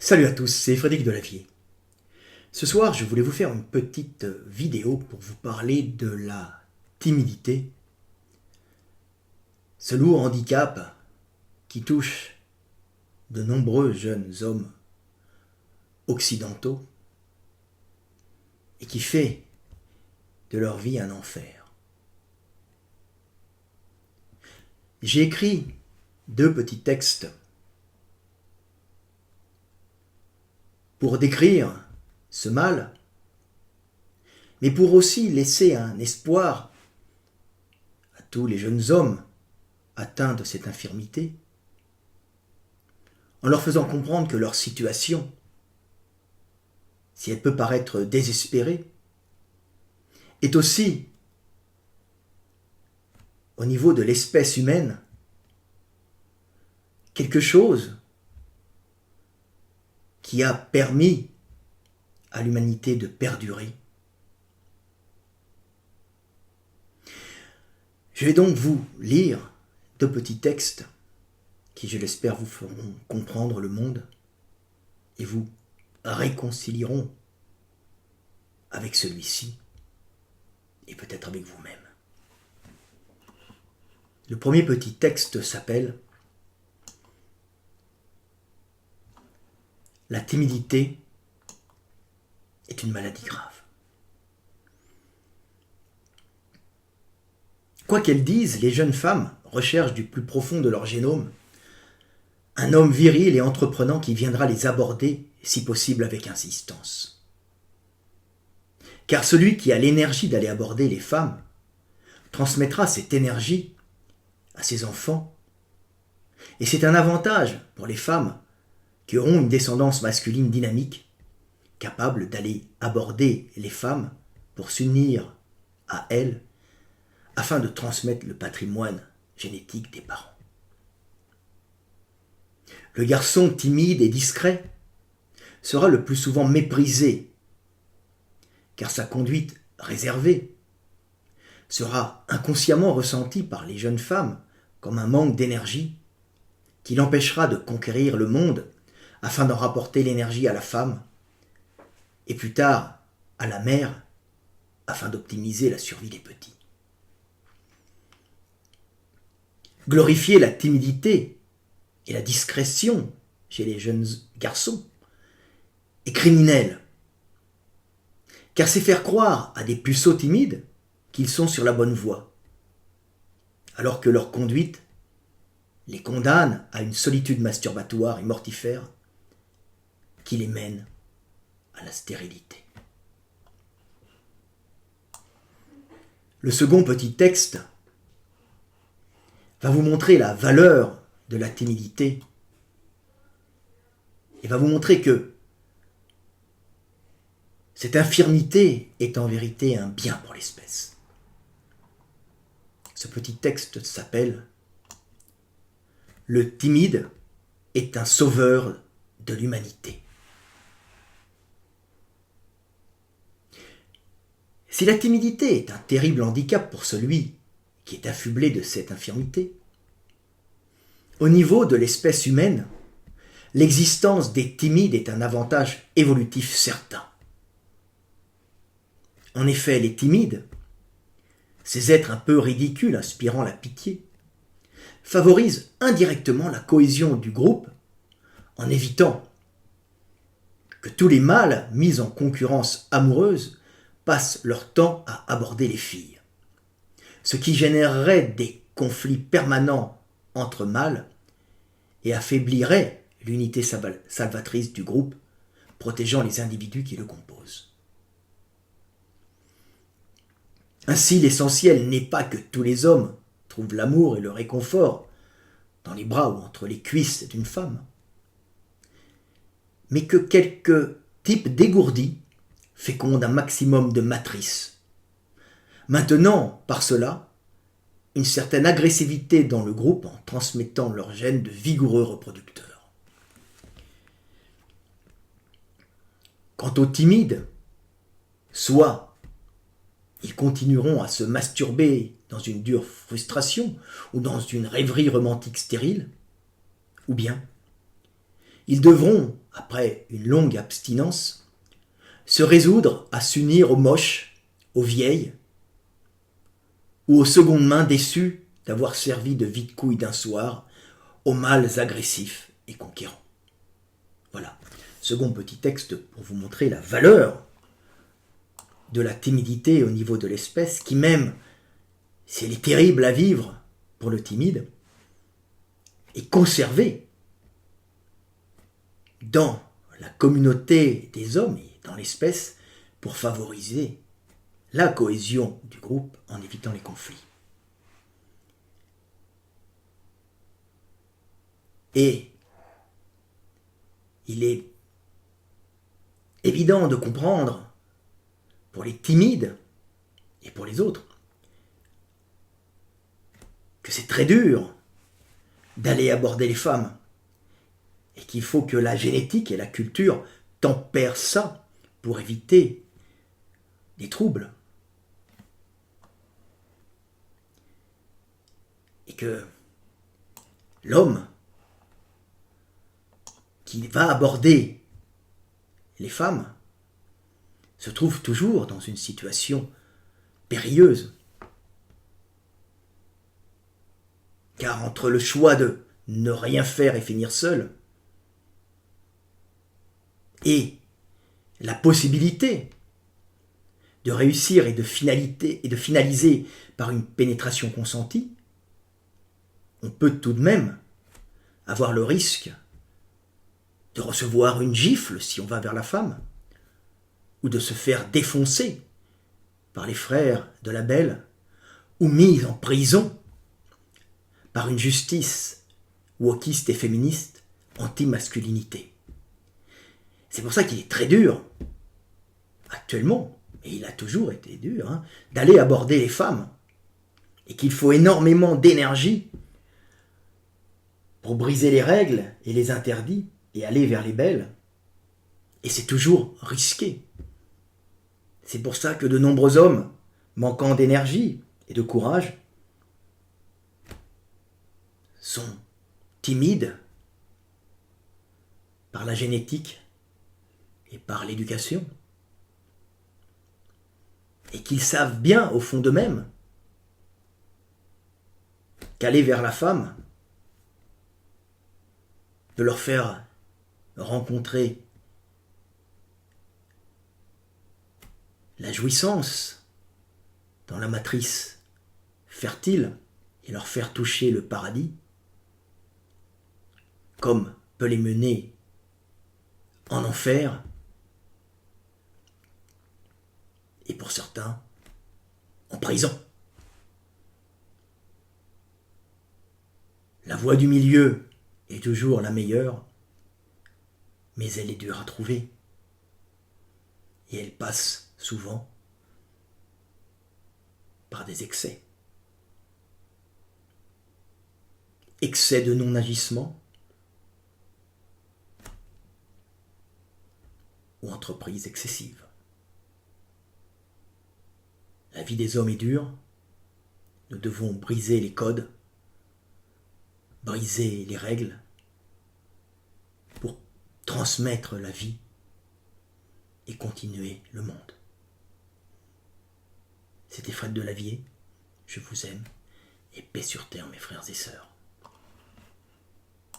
Salut à tous, c'est Frédéric Delavier. Ce soir, je voulais vous faire une petite vidéo pour vous parler de la timidité, ce lourd handicap qui touche de nombreux jeunes hommes occidentaux et qui fait de leur vie un enfer. J'ai écrit 2 petits textes pour décrire ce mal, mais pour aussi laisser un espoir à tous les jeunes hommes atteints de cette infirmité, en leur faisant comprendre que leur situation, si elle peut paraître désespérée, est aussi, au niveau de l'espèce humaine, quelque chose qui a permis à l'humanité de perdurer. Je vais donc vous lire 2 petits textes qui, je l'espère, vous feront comprendre le monde et vous réconcilieront avec celui-ci et peut-être avec vous-même. Le premier petit texte s'appelle « La timidité est une maladie grave ». Quoi qu'elles disent, les jeunes femmes recherchent du plus profond de leur génome un homme viril et entreprenant qui viendra les aborder, si possible avec insistance. Car celui qui a l'énergie d'aller aborder les femmes transmettra cette énergie à ses enfants. Et c'est un avantage pour les femmes qui auront une descendance masculine dynamique, capable d'aller aborder les femmes pour s'unir à elles afin de transmettre le patrimoine génétique des parents. Le garçon timide et discret sera le plus souvent méprisé, car sa conduite réservée sera inconsciemment ressentie par les jeunes femmes comme un manque d'énergie qui l'empêchera de conquérir le monde afin d'en rapporter l'énergie à la femme et plus tard à la mère afin d'optimiser la survie des petits. Glorifier la timidité et la discrétion chez les jeunes garçons est criminel, car c'est faire croire à des puceaux timides qu'ils sont sur la bonne voie, alors que leur conduite les condamne à une solitude masturbatoire et mortifère qui les mène à la stérilité. Le second petit texte va vous montrer la valeur de la timidité et va vous montrer que cette infirmité est en vérité un bien pour l'espèce. Ce petit texte s'appelle « Le timide est un sauveur de l'humanité ». Si la timidité est un terrible handicap pour celui qui est affublé de cette infirmité, au niveau de l'espèce humaine, l'existence des timides est un avantage évolutif certain. En effet, les timides, ces êtres un peu ridicules inspirant la pitié, favorisent indirectement la cohésion du groupe en évitant que tous les mâles mis en concurrence amoureuse passent leur temps à aborder les filles, ce qui générerait des conflits permanents entre mâles et affaiblirait l'unité salvatrice du groupe, protégeant les individus qui le composent. Ainsi, l'essentiel n'est pas que tous les hommes trouvent l'amour et le réconfort dans les bras ou entre les cuisses d'une femme, mais que quelques types dégourdis fécondent un maximum de matrices, maintenant par cela une certaine agressivité dans le groupe en transmettant leurs gènes de vigoureux reproducteurs. Quant aux timides, soit ils continueront à se masturber dans une dure frustration ou dans une rêverie romantique stérile, ou bien ils devront après une longue abstinence, se résoudre à s'unir aux moches, aux vieilles, ou aux secondes mains déçues d'avoir servi de vide-couille d'un soir aux mâles agressifs et conquérants. Voilà, second petit texte pour vous montrer la valeur de la timidité au niveau de l'espèce, qui même, si elle est terrible à vivre pour le timide, est conservée dans la communauté des hommes et dans l'espèce pour favoriser la cohésion du groupe en évitant les conflits. Et il est évident de comprendre, pour les timides et pour les autres, que c'est très dur d'aller aborder les femmes et qu'il faut que la génétique et la culture tempèrent ça pour éviter des troubles. Et que l'homme qui va aborder les femmes se trouve toujours dans une situation périlleuse. Car entre le choix de ne rien faire et finir seul, et la possibilité de réussir et de finaliser par une pénétration consentie, on peut tout de même avoir le risque de recevoir une gifle si on va vers la femme, ou de se faire défoncer par les frères de la belle, ou mis en prison par une justice wokiste et féministe anti-masculinité. C'est pour ça qu'il est très dur, actuellement, et il a toujours été dur, d'aller aborder les femmes, et qu'il faut énormément d'énergie pour briser les règles et les interdits et aller vers les belles. Et c'est toujours risqué. C'est pour ça que de nombreux hommes, manquant d'énergie et de courage, sont timides par la génétique et par l'éducation. Et qu'ils savent bien, au fond d'eux-mêmes, qu'aller vers la femme peut leur faire rencontrer la jouissance dans la matrice fertile et leur faire toucher le paradis, comme peut les mener en enfer, et pour certains, en prison. La voie du milieu est toujours la meilleure, mais elle est dure à trouver. Et elle passe souvent par des excès. Excès de non-agissement ou entreprise excessive. La vie des hommes est dure. Nous devons briser les codes, briser les règles pour transmettre la vie et continuer le monde. C'était Fred Delavier, je vous aime, et paix sur terre mes frères et sœurs.